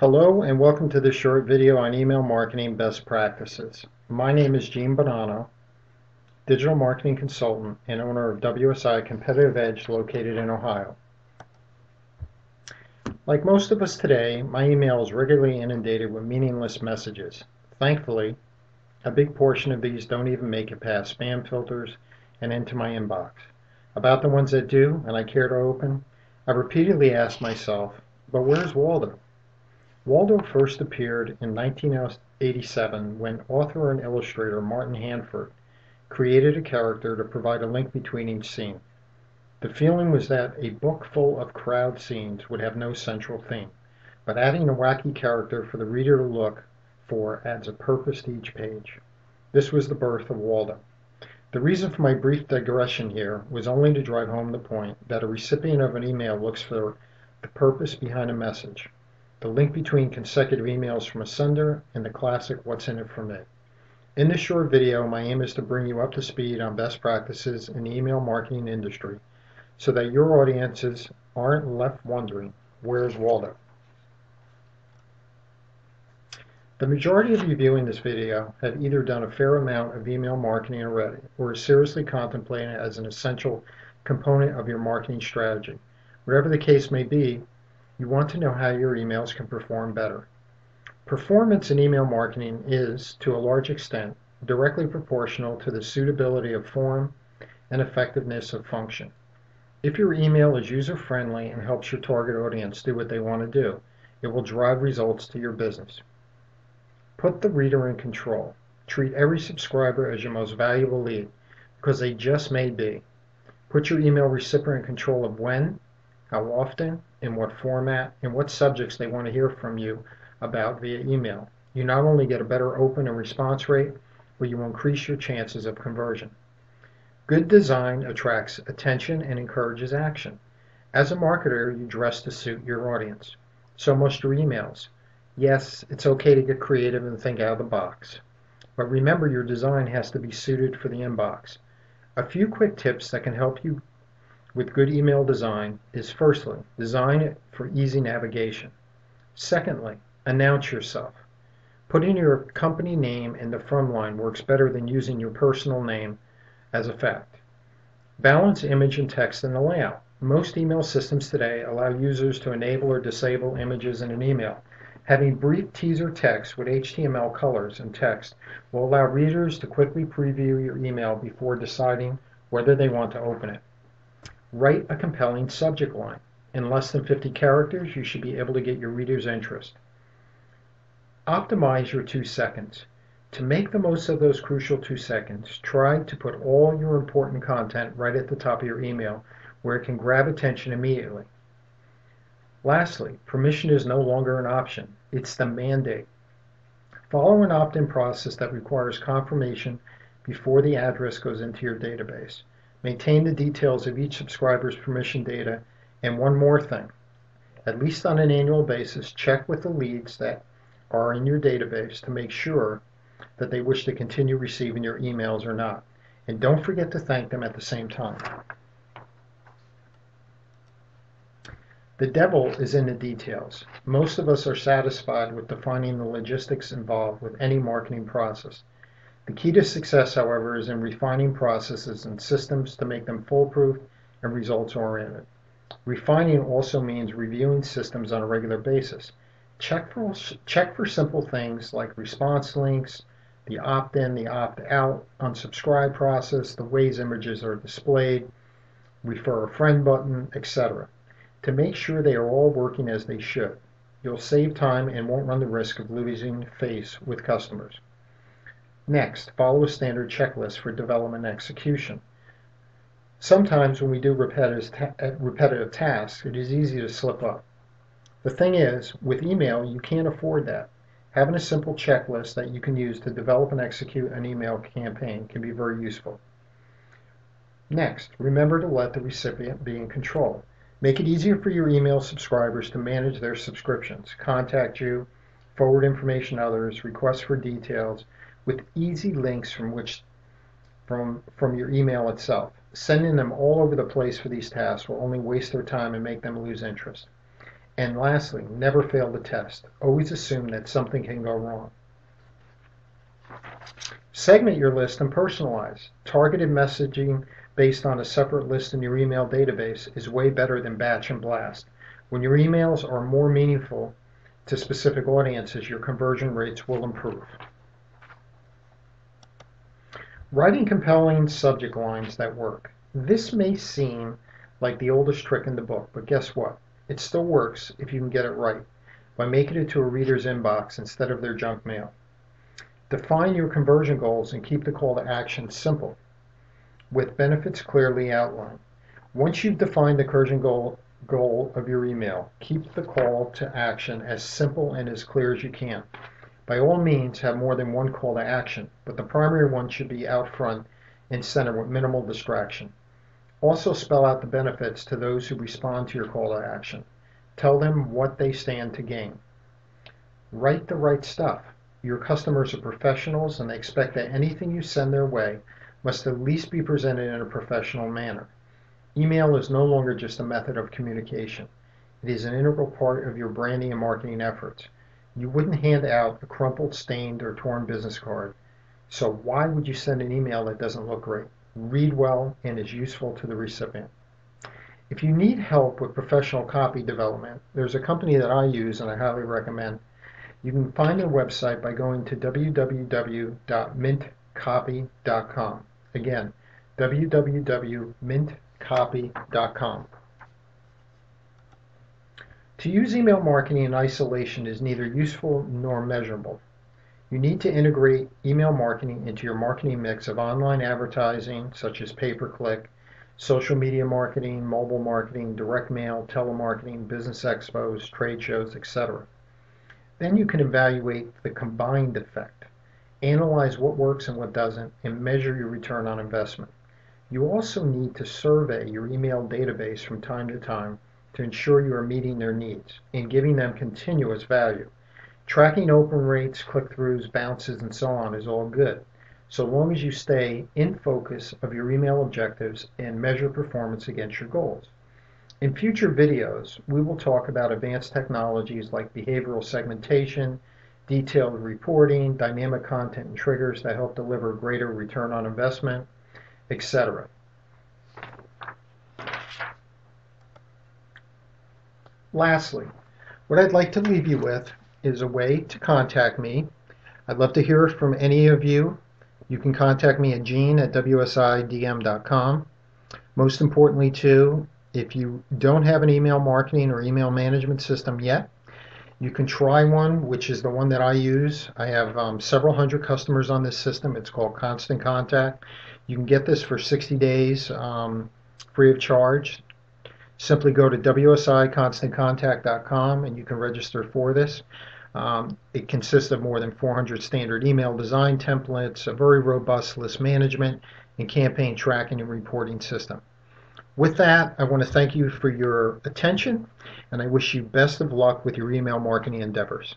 Hello and welcome to this short video on email marketing best practices. My name is Gene Bonanno, digital marketing consultant and owner of WSI Competitive Edge located in Ohio. Like most of us today, my email is regularly inundated with meaningless messages. Thankfully, a big portion of these don't even make it past spam filters and into my inbox. About the ones that do and I care to open, I repeatedly ask myself, but where's Waldo? Waldo first appeared in 1987 when author and illustrator Martin Handford created a character to provide a link between each scene. The feeling was that a book full of crowd scenes would have no central theme, but adding a wacky character for the reader to look for adds a purpose to each page. This was the birth of Waldo. The reason for my brief digression here was only to drive home the point that a recipient of an email looks for the purpose behind a message. The link between consecutive emails from a sender and the classic "What's in it for me?" In this short video, my aim is to bring you up to speed on best practices in the email marketing industry so that your audiences aren't left wondering, where's Waldo? The majority of you viewing this video have either done a fair amount of email marketing already or are seriously contemplating it as an essential component of your marketing strategy. Whatever the case may be, you want to know how your emails can perform better. Performance in email marketing is, to a large extent, directly proportional to the suitability of form and effectiveness of function. If your email is user-friendly and helps your target audience do what they want to do, it will drive results to your business. Put the reader in control. Treat every subscriber as your most valuable lead, because they just may be. Put your email recipient in control of when, how often, in what format, and what subjects they want to hear from you about via email. You not only get a better open and response rate, but you will increase your chances of conversion. Good design attracts attention and encourages action. As a marketer, you dress to suit your audience. So must your emails. Yes, it's okay to get creative and think out of the box. But remember, your design has to be suited for the inbox. A few quick tips that can help you with good email design is, firstly, design it for easy navigation. Secondly, announce yourself. Putting your company name in the from line works better than using your personal name as a fact. Balance image and text in the layout. Most email systems today allow users to enable or disable images in an email. Having brief teaser text with HTML colors and text will allow readers to quickly preview your email before deciding whether they want to open it. Write a compelling subject line. In less than 50 characters, you should be able to get your reader's interest. Optimize your 2 seconds. To make the most of those crucial 2 seconds, try to put all your important content right at the top of your email where it can grab attention immediately. Lastly, permission is no longer an option. It's the mandate. Follow an opt-in process that requires confirmation before the address goes into your database. Maintain the details of each subscriber's permission data, and one more thing. At least on an annual basis, check with the leads that are in your database to make sure that they wish to continue receiving your emails or not. And don't forget to thank them at the same time. The devil is in the details. Most of us are satisfied with defining the logistics involved with any marketing process. The key to success, however, is in refining processes and systems to make them foolproof and results-oriented. Refining also means reviewing systems on a regular basis. Check for simple things like response links, the opt-in, the opt-out, unsubscribe process, the ways images are displayed, refer a friend button, etc. to make sure they are all working as they should. You'll save time and won't run the risk of losing face with customers. Next, follow a standard checklist for development and execution. Sometimes when we do repetitive tasks, it is easy to slip up. The thing is, with email, you can't afford that. Having a simple checklist that you can use to develop and execute an email campaign can be very useful. Next, remember to let the recipient be in control. Make it easier for your email subscribers to manage their subscriptions, contact you, forward information to others, request for details, with easy links from your email itself. Sending them all over the place for these tasks will only waste their time and make them lose interest. And lastly, never fail to test. Always assume that something can go wrong. Segment your list and personalize. Targeted messaging based on a separate list in your email database is way better than batch and blast. When your emails are more meaningful to specific audiences, your conversion rates will improve. Writing compelling subject lines that work. This may seem like the oldest trick in the book, but guess what? It still works if you can get it right by making it to a reader's inbox instead of their junk mail. Define your conversion goals and keep the call to action simple, with benefits clearly outlined. Once you've defined the conversion goal of your email, keep the call to action as simple and as clear as you can. By all means, have more than one call to action, but the primary one should be out front and center with minimal distraction. Also spell out the benefits to those who respond to your call to action. Tell them what they stand to gain. Write the right stuff. Your customers are professionals and they expect that anything you send their way must at least be presented in a professional manner. Email is no longer just a method of communication. It is an integral part of your branding and marketing efforts. You wouldn't hand out a crumpled, stained, or torn business card, so why would you send an email that doesn't look great, read well, and is useful to the recipient? If you need help with professional copy development, there's a company that I use and I highly recommend. You can find their website by going to www.mintcopy.com. Again, www.mintcopy.com. To use email marketing in isolation is neither useful nor measurable. You need to integrate email marketing into your marketing mix of online advertising, such as pay-per-click, social media marketing, mobile marketing, direct mail, telemarketing, business expos, trade shows, etc. Then you can evaluate the combined effect, analyze what works and what doesn't, and measure your return on investment. You also need to survey your email database from time to time to ensure you are meeting their needs and giving them continuous value. Tracking open rates, click-throughs, bounces, and so on is all good, so long as you stay in focus of your email objectives and measure performance against your goals. In future videos, we will talk about advanced technologies like behavioral segmentation, detailed reporting, dynamic content and triggers that help deliver greater return on investment, etc. Lastly, what I'd like to leave you with is a way to contact me. I'd love to hear from any of you. You can contact me at gene@wsidm.com. Most importantly, too, if you don't have an email marketing or email management system yet, you can try one, which is the one that I use. I have several hundred customers on this system. It's called Constant Contact. You can get this for 60 days free of charge. Simply go to wsiconstantcontact.com and you can register for this. It consists of more than 400 standard email design templates, a very robust list management, and campaign tracking and reporting system. With that, I want to thank you for your attention, and I wish you best of luck with your email marketing endeavors.